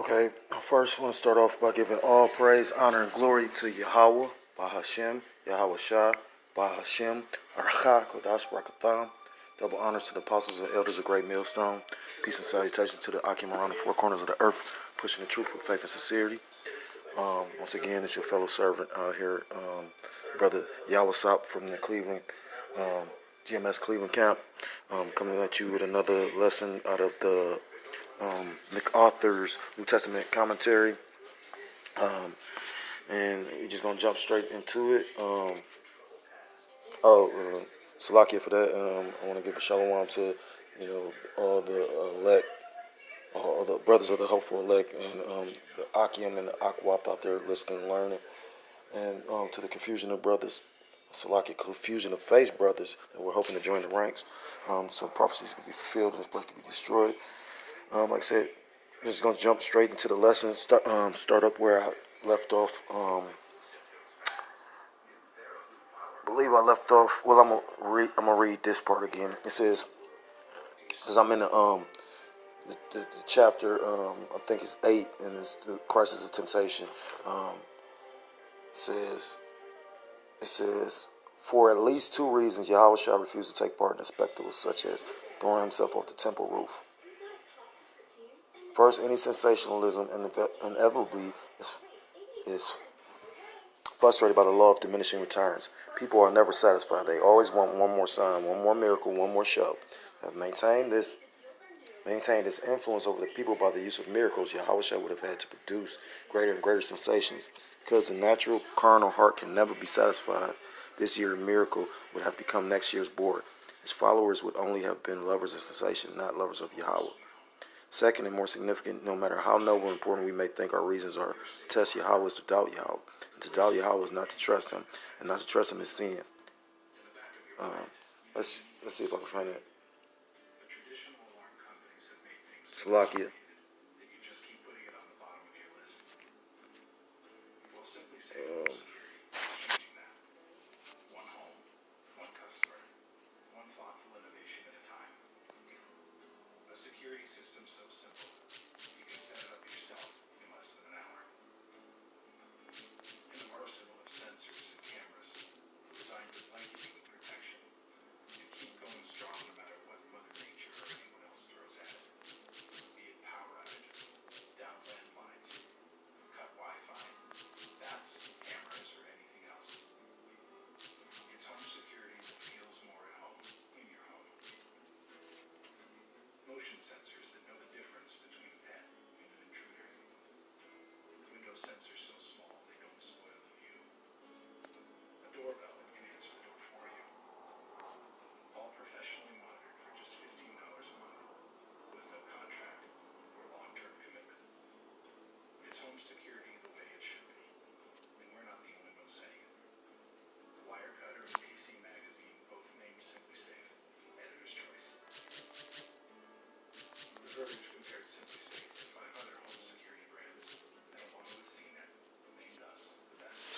Okay, I first want to start off by giving all praise, honor, and glory to Yahweh, Bahashem, Yahweh Shah, Bahashem, Archa, Kodash, Barakatham. Double honors to the apostles and elders of Great Millstone. Peace and salutation to the Akim around the four corners of the earth, pushing the truth with faith and sincerity. Once again, it's your fellow servant here, Brother Yawasop from the Cleveland, GMS Cleveland camp, coming at you with another lesson out of the MacArthur's New Testament Commentary, and we're just gonna jump straight into it. Salakia for that. I want to give a shalom to all the elect, all the brothers of the hopeful elect, and the Akim and the Akwat out there listening and learning, and to the confusion of brothers. Salakia, confusion of faith brothers that we're hoping to join the ranks. So prophecies can be fulfilled and this place can be destroyed. Like I said, just gonna jump straight into the lesson. Start up where I left off. I believe I left off. Well, I'm gonna read this part again. It says, because I'm in the chapter. I think it's 8, and it's the crisis of temptation. It says, for at least 2 reasons, Yahweh shall refuse to take part in a spectacle such as throwing himself off the temple roof. First, any sensationalism inevitably is frustrated by the law of diminishing returns. People are never satisfied. They always want one more sign, one more miracle, one more show. To have maintained this influence over the people by the use of miracles, Yahweh would have had to produce greater and greater sensations. Because the natural carnal heart can never be satisfied, this year's miracle would have become next year's bore. His followers would only have been lovers of sensation, not lovers of Yahweh. Second and more significant, no matter how noble and important we may think our reasons are to test Yahweh is to doubt Yahweh. And to doubt Yahweh is not to trust him, and not to trust him is sin. Let's see if I can find it. Salakia.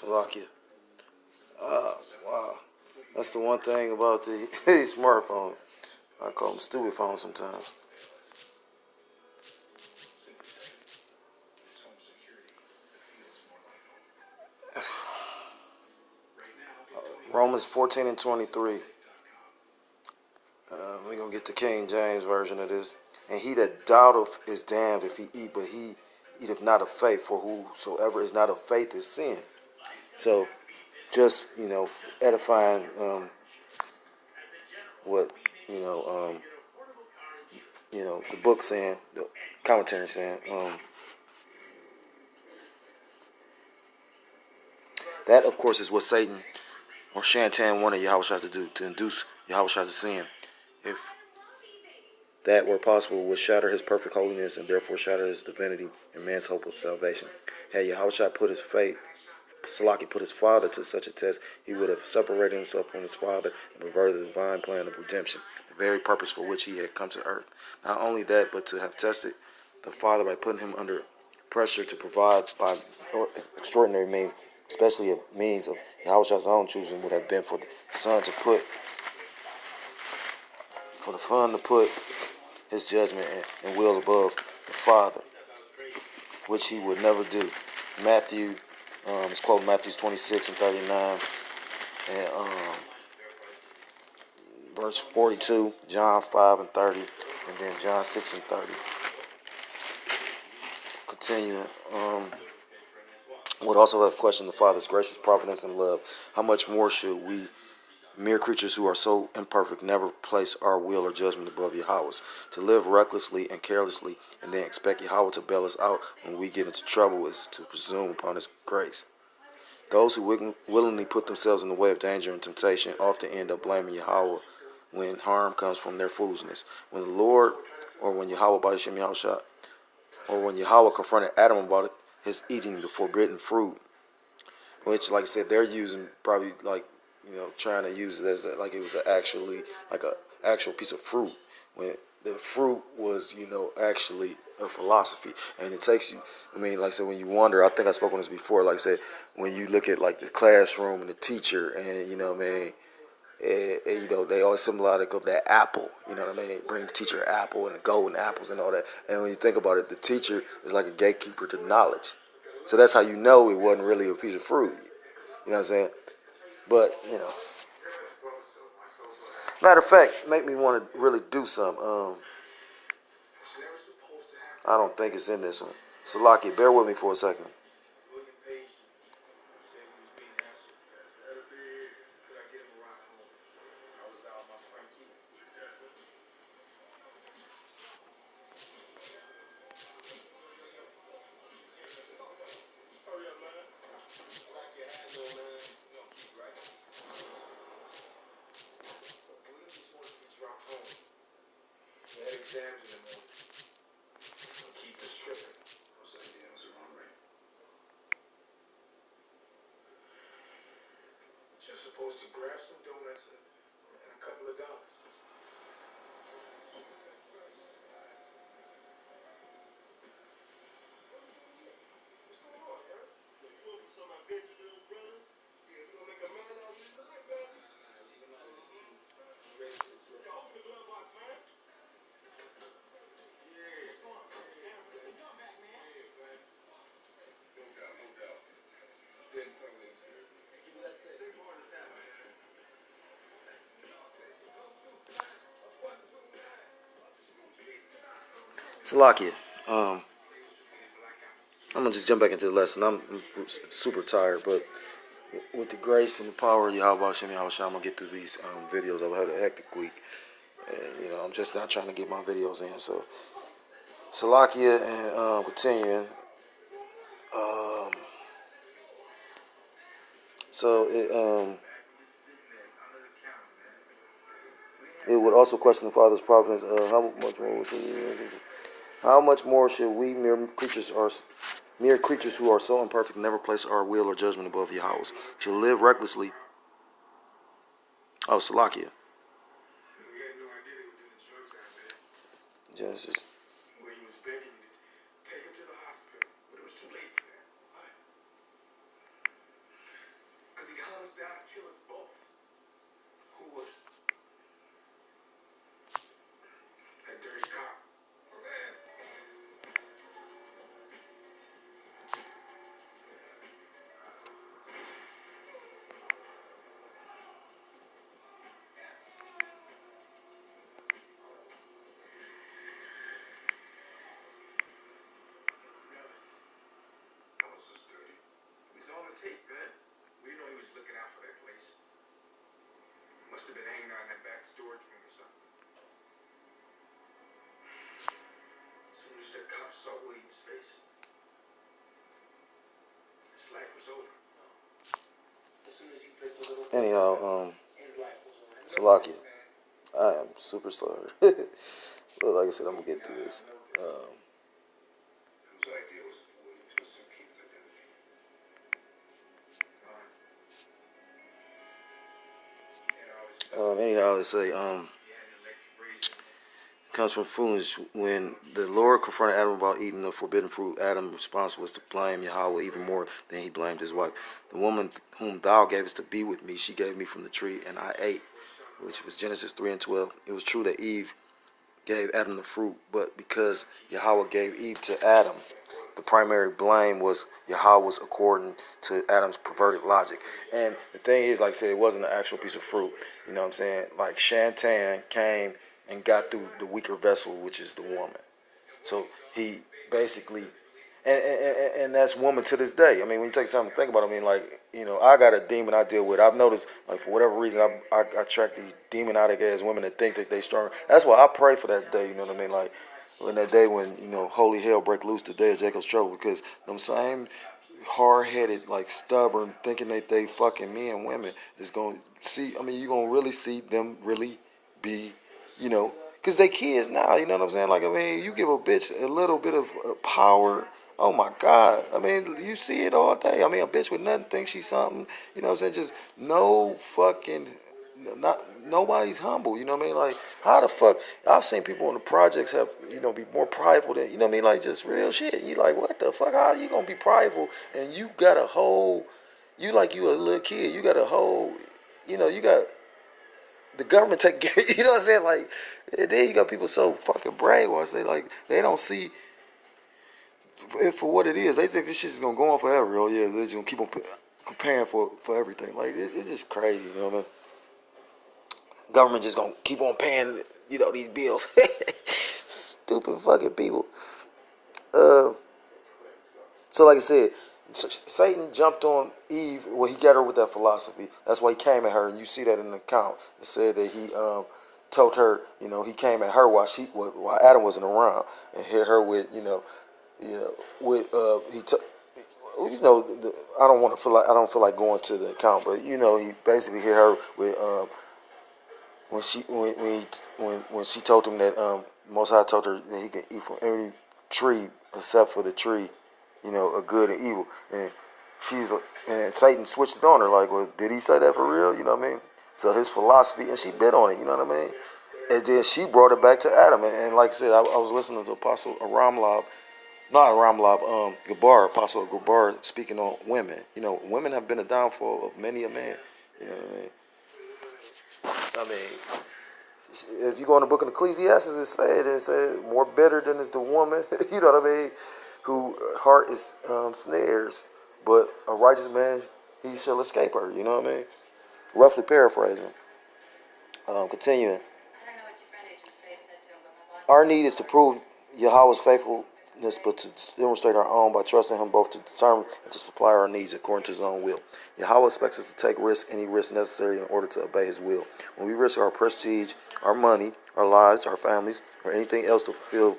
Salakia. Wow. That's the one thing about the smartphone. I call them stupid phones sometimes. Romans 14 and 23. We're going to get the King James version of this. And he that doubteth is damned if he eat, but he eateth not of faith, for whosoever is not of faith is sin. So, just, edifying what, the book saying, the commentary saying. That, of course, is what Satan or Shantan wanted Yahushua to do, to induce Yahushua to sin. If that were possible, would shatter his perfect holiness and therefore shatter his divinity and man's hope of salvation. Had Yahushua put his faith, Salaki put his father to such a test, he would have separated himself from his father and perverted the divine plan of redemption, the very purpose for which he had come to earth. Not only that, but to have tested the father by putting him under pressure to provide by extraordinary means, especially a means of Yahushua's own choosing, would have been for the son to put his judgment and will above the father. which he would never do. Matthew, it's quoted Matthew 26 and 39, and verse 42, John 5 and 30, and then John 6 and 30. Continuing, would also have questioned the Father's gracious providence and love. How much more should we, mere creatures who are so imperfect, never place our will or judgment above Yahweh's? To live recklessly and carelessly and then expect Yahweh to bail us out when we get into trouble is to presume upon His grace. Those who willingly put themselves in the way of danger and temptation often end up blaming Yahweh when harm comes from their foolishness. When the Lord, or when Yahweh B'Shem Yahushua, or when Yahweh confronted Adam about his eating the forbidden fruit, which, like I said, they're using probably like, trying to use it as like it was actually like a actual piece of fruit, when the fruit was, actually a philosophy. And it takes you, like I said, when you wonder, I think I spoke on this before, like I said, when you look at like the classroom and the teacher, and they always symbolic of that apple, They bring the teacher an apple and the golden apples and all that. And when you think about it, the teacher is like a gatekeeper to knowledge. So that's how you know it wasn't really a piece of fruit. You know what I'm saying? But, matter of fact, make me want to really do something. I don't think it's in this one. So, Lockie, bear with me for a second. Just supposed to grab some donuts and a couple of dollars. What's going on, man? You going for some adventure, little brother? Yeah, we gonna make a man out of you tonight, baby. Yeah, open the glove box, man. Yeah. What's going on? Come back, man. Yeah, man. No doubt, no doubt. Stay friendly. Give me that set. Big boy in the town, man. Salakia, I'm gonna just jump back into the lesson. I'm super tired, but with the grace and the power of Yahweh Shem Yahushua, I'm gonna get through these videos. I've had a hectic week, and I'm just not trying to get my videos in. So, Salakia, and continuing. It would also question the Father's providence. How much more should we mere creatures who are so imperfect never place our will or judgment above Yahweh's? To live recklessly. Oh, Salakia. Genesis. Where he was begging you to take him to the hospital, but it was too late for that. Why? Because he hunts down and kill us both. Who would? That dirty cop. Oh, man. That was just dirty. It was on the tape, man. We know he was looking out for that place. Must have been hanging out in that back storage room or something. As soon as that cop saw William's face, his life was over. As soon as he flipped the little. Anyhow, His life was over. Salakia. I am super sorry. But like I said, I'm gonna get through this. Whose idea was it for William to assume Keith's identity? Anyhow, they say comes from foolish. When the Lord confronted Adam about eating the forbidden fruit, Adam's response was to blame Yahweh even more than he blamed his wife. The woman whom thou gavest to be with me, she gave me from the tree, and I ate, which was Genesis 3 and 12. It was true that Eve gave Adam the fruit, but because Yahweh gave Eve to Adam, the primary blame was Yahweh's according to Adam's perverted logic. And the thing is, like I said, it wasn't an actual piece of fruit. You know what I'm saying? Like Shantan came and got through the weaker vessel, which is the woman. So he basically, and that's woman to this day. I mean, when you take time to think about it, I mean, like, you know, I got a demon I deal with. I've noticed, like, for whatever reason, I attract these demonic ass women that think that they strong. That's why I pray for that day, you know what I mean? Like, when that day when, you know, holy hell break loose, the day of Jacob's trouble, because them same hard-headed, like, stubborn, thinking that they fucking men, women, is going to see, I mean, you're going to really see them really be, you know, because they kids now, you know what I'm saying? Like, I mean, you give a bitch a little bit of power, oh my God. I mean, you see it all day. I mean, a bitch with nothing thinks she's something, you know what I'm saying? Just no fucking, not nobody's humble, you know what I mean? Like, how the fuck, I've seen people in the projects have, you know, be more prideful than, you know what I mean? Like, just real shit. You like, what the fuck, how you gonna be prideful and you got a whole, you like you a little kid, you got a whole, you know, you got the government take care, you know what I'm saying? Like, and then you got people so fucking brainwashed, they don't see it for what it is. They think this shit is gonna go on forever. Oh yeah, they're just gonna keep on comparing for everything. Like, it's just crazy, you know what I mean? Government just gonna keep on paying, you know, these bills. Stupid fucking people. So like I said, Satan jumped on Eve. Well, he got her with that philosophy. That's why he came at her, and you see that in the account. It said that he told her, you know, he came at her while Adam wasn't around, and hit her with, with he took. You know, I don't feel like going to the account, but you know, he basically hit her with when she told him that Most High told her that he can eat from every tree except for the tree, you know, of good and evil, and and Satan switched it on her like, well, did he say that for real? You know what I mean? So his philosophy, and she bit on it. You know what I mean? And then she brought it back to Adam, and like I said, I was listening to Apostle Aramlab. Not Ramlab, Gabar, Apostle Gabar, speaking on women. You know, women have been a downfall of many a man. You know what I mean? I mean, if you go in the book of Ecclesiastes, it said more bitter than is the woman, you know what I mean, who heart is snares, but a righteous man, he shall escape her, you know what I mean? Roughly paraphrasing. Continuing. Our need is to prove Yahweh's faithfulness, but to demonstrate our own by trusting Him both to determine and to supply our needs according to His own will. Yahweh expects us to take any risk necessary in order to obey His will. When we risk our prestige, our money, our lives, our families, or anything else to fulfill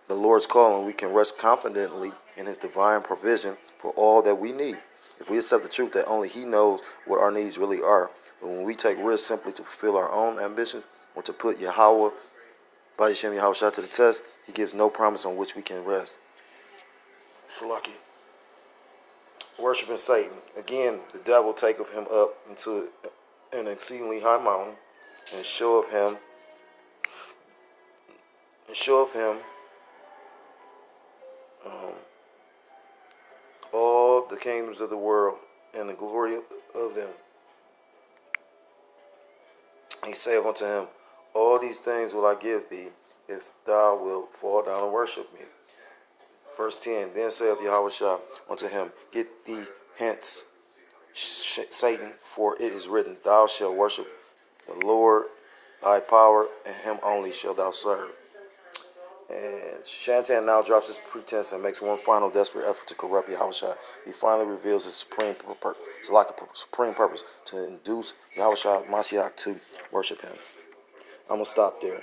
the Lord's calling, we can rest confidently in His divine provision for all that we need. If we accept the truth that only He knows what our needs really are, but when we take risks simply to fulfill our own ambitions or to put Yahweh by Hashem Yahushua to the test, He gives no promise on which we can rest. Shalaki. Worshiping Satan. Again, the devil taketh him up into an exceedingly high mountain and showeth him all the kingdoms of the world and the glory of them. He saith unto him, all these things will I give thee, if thou wilt fall down and worship me. Verse 10, then saith Yahushua unto him, get thee hence, Satan, for it is written, thou shalt worship the Lord thy power, and him only shalt thou serve. And Shantan now drops his pretense and makes one final desperate effort to corrupt Yahushua. He finally reveals his supreme purpose to induce Yahushua Mashiach to worship him. I'm going to stop there.